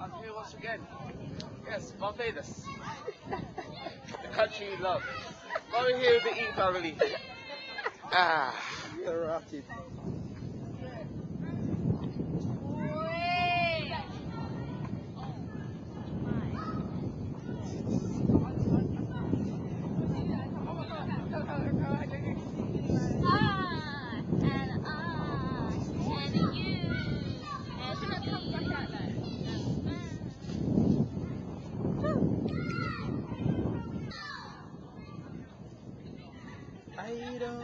I'm here once again. Yes, Barbados. The country you love. Over here with the E family. Ah. You're rotted. I don't.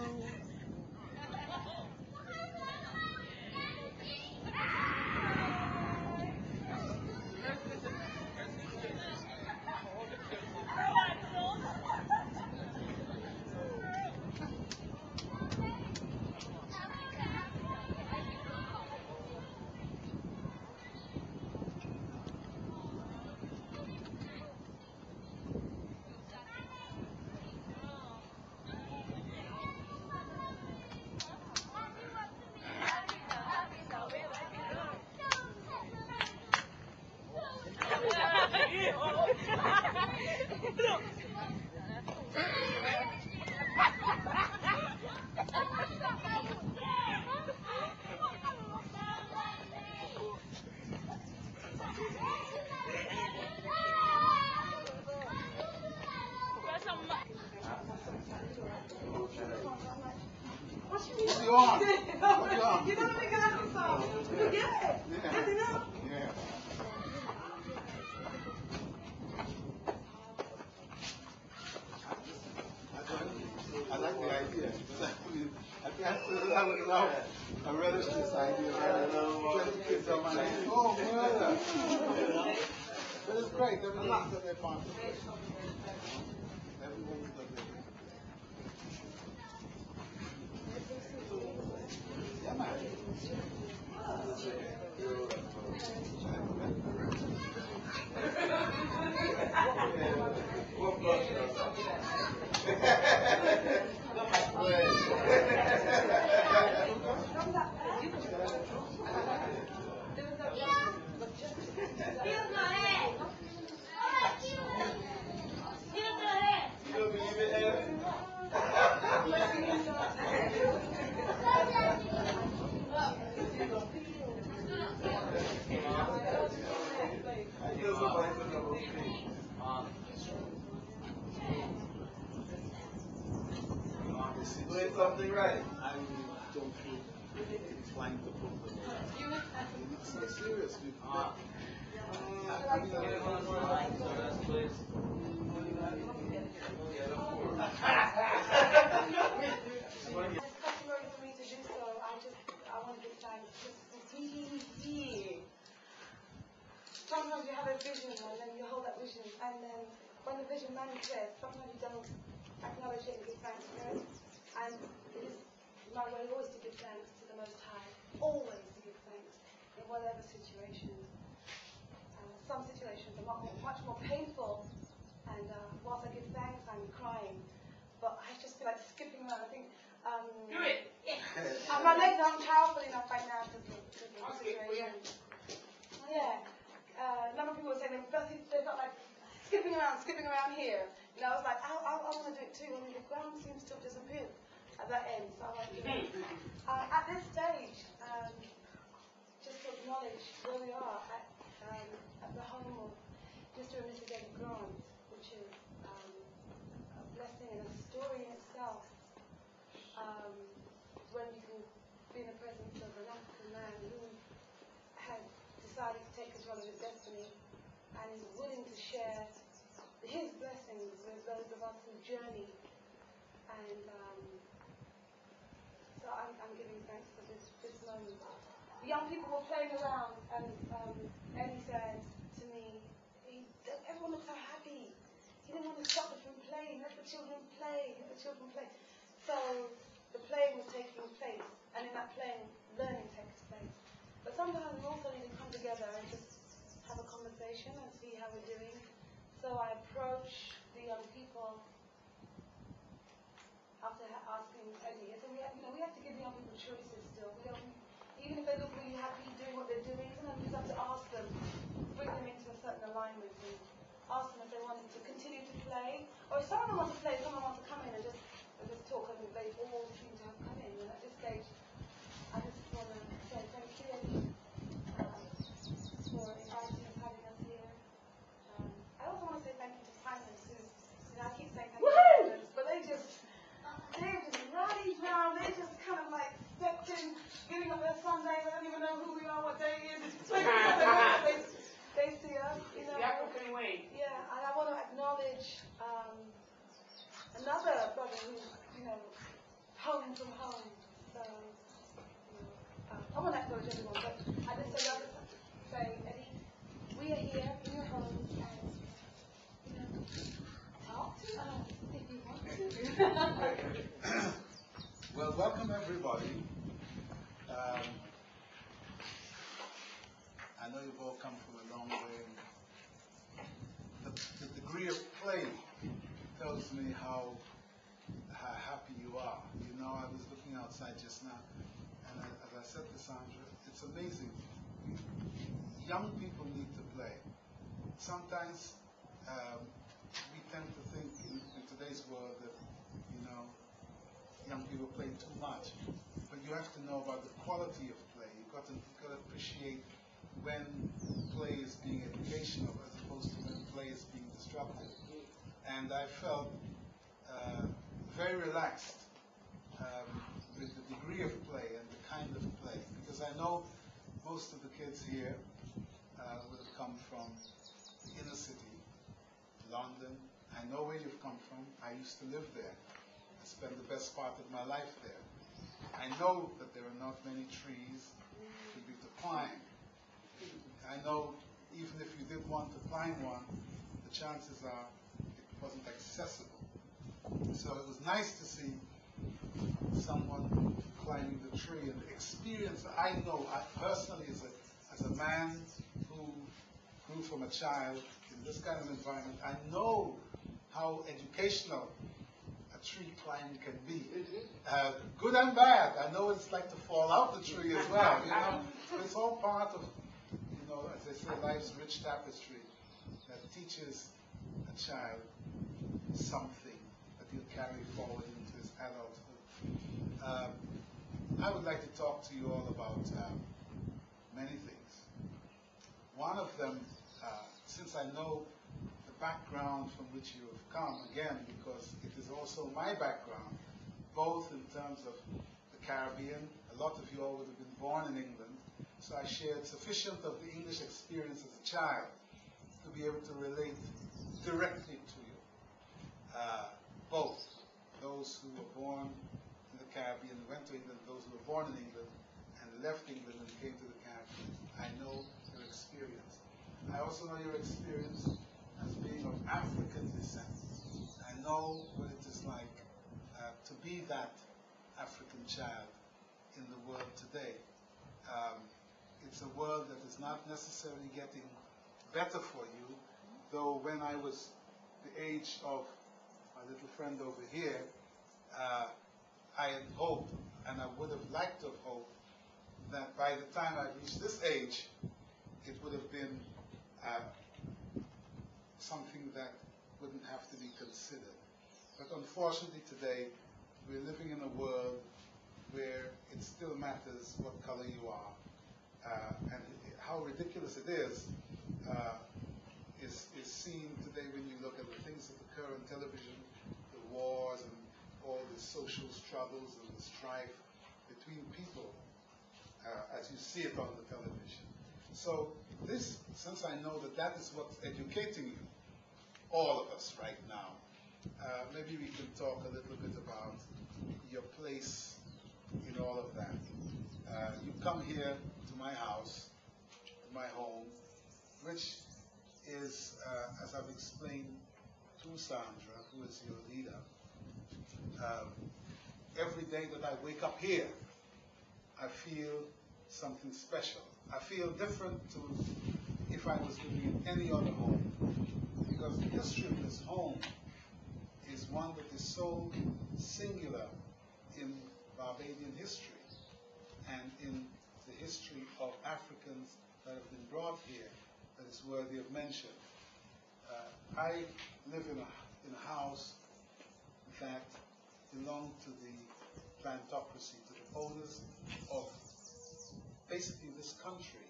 What do you want? What do you want? You don't make an episode. You get it. Yeah. Good enough. Yeah. I like the idea. I relish this idea. 20 kids on my hand. Oh, yeah. But it's great. Everyone's got their contribution. Everyone's got their. Yeah, man. Doing something right. I don't feel inclined to put them. It's serious. Customary for me to do so. I want to give thanks. It's easy. Sometimes you have a vision and then you hold that vision, and then when the vision manifests, sometimes you don't acknowledge it and give thanks for it. And it is my way always to give thanks to the Most High. Always to give thanks in whatever situation. Some situations are much more painful, and whilst I give thanks, I'm crying. But I just feel like skipping around. I think my legs aren't powerful enough right now because of the situation. Yeah. A number of people were saying they felt like skipping around here. You know, I was like, I want to do it too. And the ground seems to have disappeared at that end. So I want to do it. At this stage, just to acknowledge where we are at the home of Mr. and Mrs. Eddie Grant, which is a blessing and a story in itself. When you can be in the presence of an African man who has control of his destiny and is willing to share his blessings with those of us who journey. And so I'm giving thanks for this moment. The young people were playing around, and Eddie said to me, everyone looked so happy. He didn't want to stop them from playing. Let the children play. Let the children play. So the playing was taking place, and in that playing, learning takes place. But sometimes we also need to come together and just have a conversation and see how we're doing. So I approach the young people after asking Eddie. I said, we have to give the young people choices still. Even if they look really happy doing what they're doing, sometimes we just have to ask them, bring them into a certain alignment, and ask them if they want to continue to play, or if some of them want to play, someone wants to come in and just talk, and they all seem to have come in. And at this stage, I just want to say thank you, Eddie, for inviting and having us here. I also want to say thank you to Finance, who, I keep saying thank you to Finance, but they just rallied round, they just kind of like stepped in, giving up their Sunday, they don't even know who we are, what day it is. They see us, The African way. Yeah, and I want to acknowledge another brother who's, home from home. So, I want to acknowledge everyone, but I just say, Eddie, we are here in your home, and, talk to us if you want to. Well, welcome everybody. I know you've all come from a long way. The degree of play tells me how happy you are. I was looking outside just now, and as I said to Sandra, it's amazing. Young people need to play. Sometimes we tend to think in today's world that, young people play too much. But you have to know about the quality of play. You've got to appreciate when play is being educational as opposed to when play is being disruptive. And I felt very relaxed with the degree of play and the kind of play, because I know most of the kids here would have come from the inner city, London. I know where you've come from. I used to live there. I spent the best part of my life there. I know that there are not many trees for you to climb. I know even if you did want to climb one, the chances are it wasn't accessible. So it was nice to see someone climbing the tree, and the experience I know, I personally as a man who grew from a child in this kind of environment, I know how educational a tree climbing can be. Good and bad. I know it's like to fall out the tree as well. But it's all part of, as they say, life's rich tapestry that teaches a child something that he'll carry forward into his adulthood. I would like to talk to you all about many things. One of them, since I know the background from which you have come, again, because it is also my background, both in terms of the Caribbean. A lot of you all would have been born in England, so I shared sufficient of the English experience as a child to be able to relate directly to you. Both those who were born in the Caribbean, went to England, those who were born in England and left England and came to the Caribbean. I know your experience. I also know your experience as being of African descent. I know what it is like to be that African child in the world today. It's a world that is not necessarily getting better for you, though when I was the age of my little friend over here, I had hoped, and I would have liked to have hoped, that by the time I reached this age, it would have been something that wouldn't have to be considered. But unfortunately today, we're living in a world where it still matters what color you are. And how ridiculous it is seen today when you look at the things that occur on television, the wars and all the social struggles and the strife between people as you see it on the television. So this since I know that that is what's educating you, all of us right now, maybe we can talk a little bit about your place in all of that. You come here to my house, to my home, which is, as I've explained to Sandra, who is your leader, every day that I wake up here, I feel something special. I feel different to if I was living in any other home, because the history of this home is one that is so singular in Barbadian history and in the history of Africans that have been brought here that is worthy of mention. I live in a house that belonged to the plantocracy, to the owners of basically this country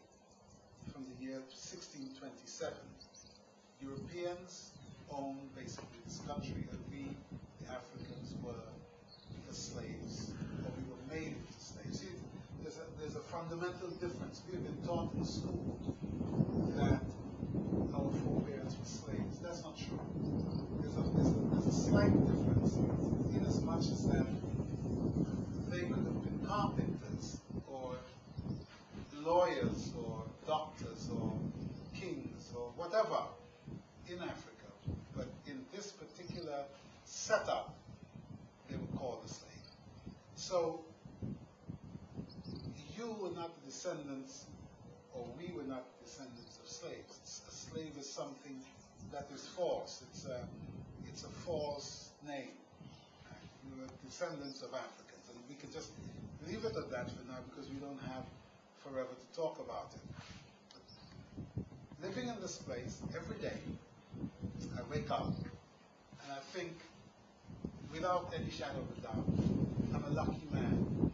from the year 1627. Europeans owned basically this country, and we, the Africans, were the slaves, or we were made into slaves. See, there's a fundamental difference. We have been taught in school that our forebears were slaves. That's not true. There's a slight difference in as much as that they could have been carpenters or lawyers or doctors or kings or whatever in Africa, but in this particular setup, they were called a slave. So you were not the descendants, or we were not the descendants of slaves. A slave is something that is false. It's a false name. We were descendants of Africans, and we could just leave it at that for now because we don't have forever to talk about it. But living in this place every day, I wake up and I think, without any shadow of a doubt, I'm a lucky man.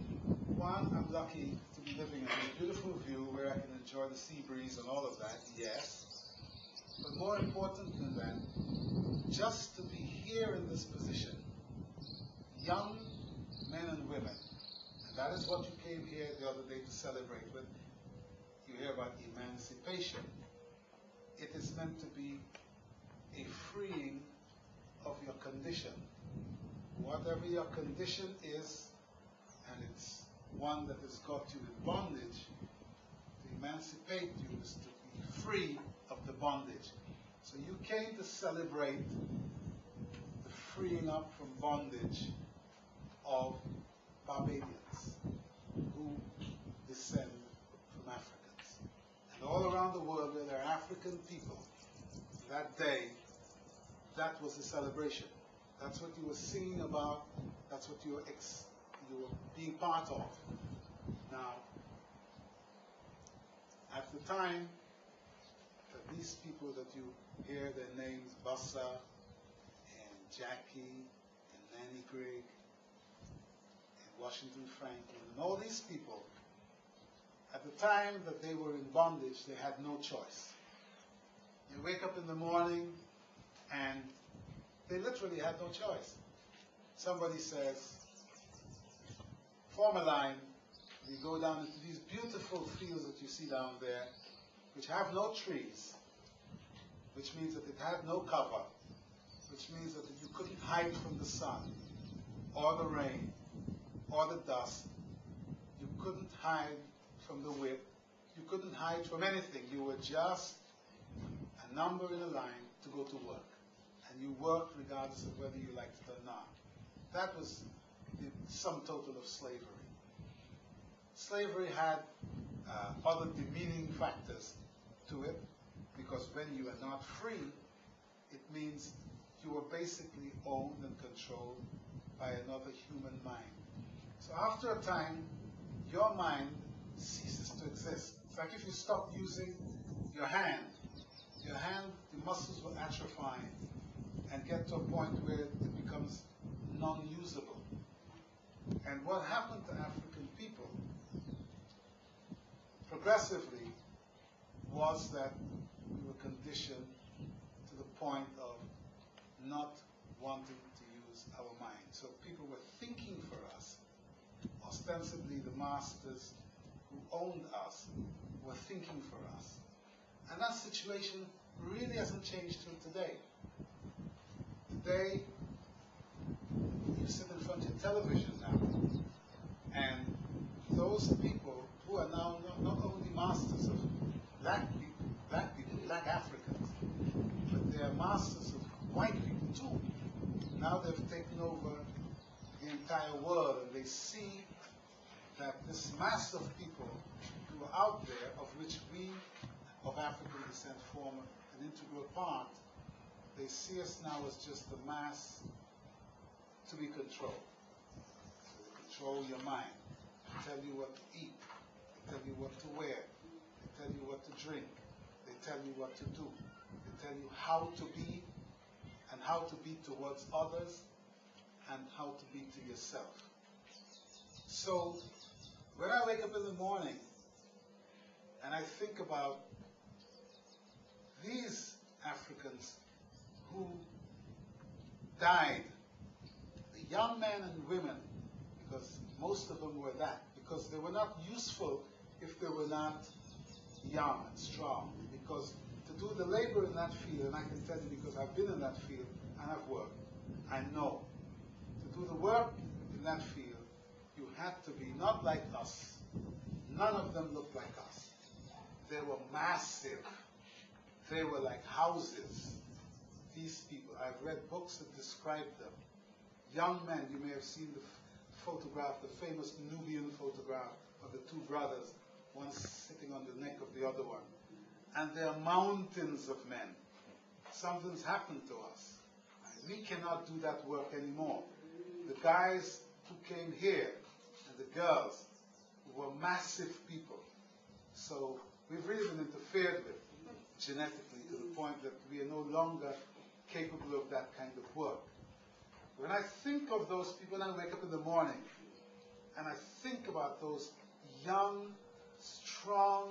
One, I'm lucky to be living in a beautiful view where I can enjoy the sea breeze and all of that, yes. But more important than that, just to be here in this position, young men and women, and that is what you came here the other day to celebrate with. You hear about emancipation. It is meant to be a freeing of your condition. Whatever your condition is, and it's one that has got you in bondage, to emancipate you is to be free of the bondage. So you came to celebrate the freeing up from bondage of Barbadians who descend from Africans. And all around the world where there are African people, that day, that was the celebration. That's what you were singing about. That's what you were being part of. Now, at the time that these people that you hear their names, Bassa and Jackie and Nanny Grigg and Washington Franklin and all these people, at the time that they were in bondage, they had no choice. You wake up in the morning and they literally had no choice. Somebody says, form a line, you go down into these beautiful fields that you see down there, which have no trees, which means that it had no cover, which means that you couldn't hide from the sun, or the rain, or the dust. You couldn't hide from the whip. You couldn't hide from anything. You were just a number in a line to go to work. And you worked regardless of whether you liked it or not. That was the sum total of slavery. Slavery had other demeaning factors to it, because when you are not free, it means you are basically owned and controlled by another human mind. So after a time, your mind ceases to exist. It's like if you stop using your hand, the muscles will atrophy and get to a point where it becomes non-usable. And what happened to African people progressively was that we were conditioned to the point of not wanting to use our mind. So people were thinking for us. Ostensibly the masters who owned us were thinking for us. And that situation really hasn't changed till today. Today, you sit in front of your television now, and those people who are now not only masters of black people, black Africans, but they are masters of white people too. Now they've taken over the entire world, and they see that this mass of people who are out there, of which we of African descent form an integral part, they see us now as just a mass to be controlled. So they control your mind, they tell you what to eat, they tell you what to wear, they tell you what to drink, they tell you what to do, they tell you how to be, and how to be towards others, and how to be to yourself. So when I wake up in the morning and I think about these Africans who died, the young men and women, because most of them were that, because they were not useful if they were not young and strong, because to do the labor in that field, and I can tell you because I've been in that field and I've worked, I know, to do the work in that field, you had to be not like us. None of them looked like us. They were massive. They were like houses. These people, I've read books that describe them. Young men, you may have seen the photograph, the famous Nubian photograph of the two brothers, one sitting on the neck of the other one. And they are mountains of men. Something's happened to us. We cannot do that work anymore. The guys who came here and the girls were massive people. So we've really been interfered with genetically to the point that we are no longer capable of that kind of work. When I think of those people, when I wake up in the morning and I think about those young, strong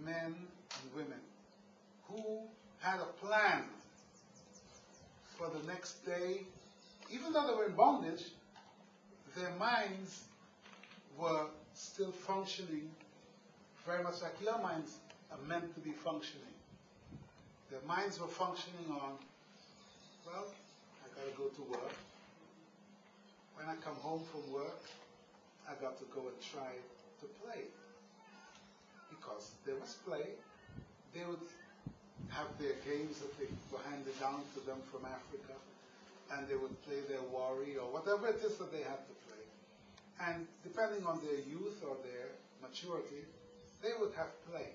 men and women who had a plan for the next day, even though they were in bondage, their minds were still functioning very much like your minds are meant to be functioning. Their minds were functioning on, well, I got to go to work. When I come home from work, I got to go and try to play. Because there was play. They would have their games that they were handed down to them from Africa, and they would play their worry or whatever it is that they had to play. And depending on their youth or their maturity, they would have play.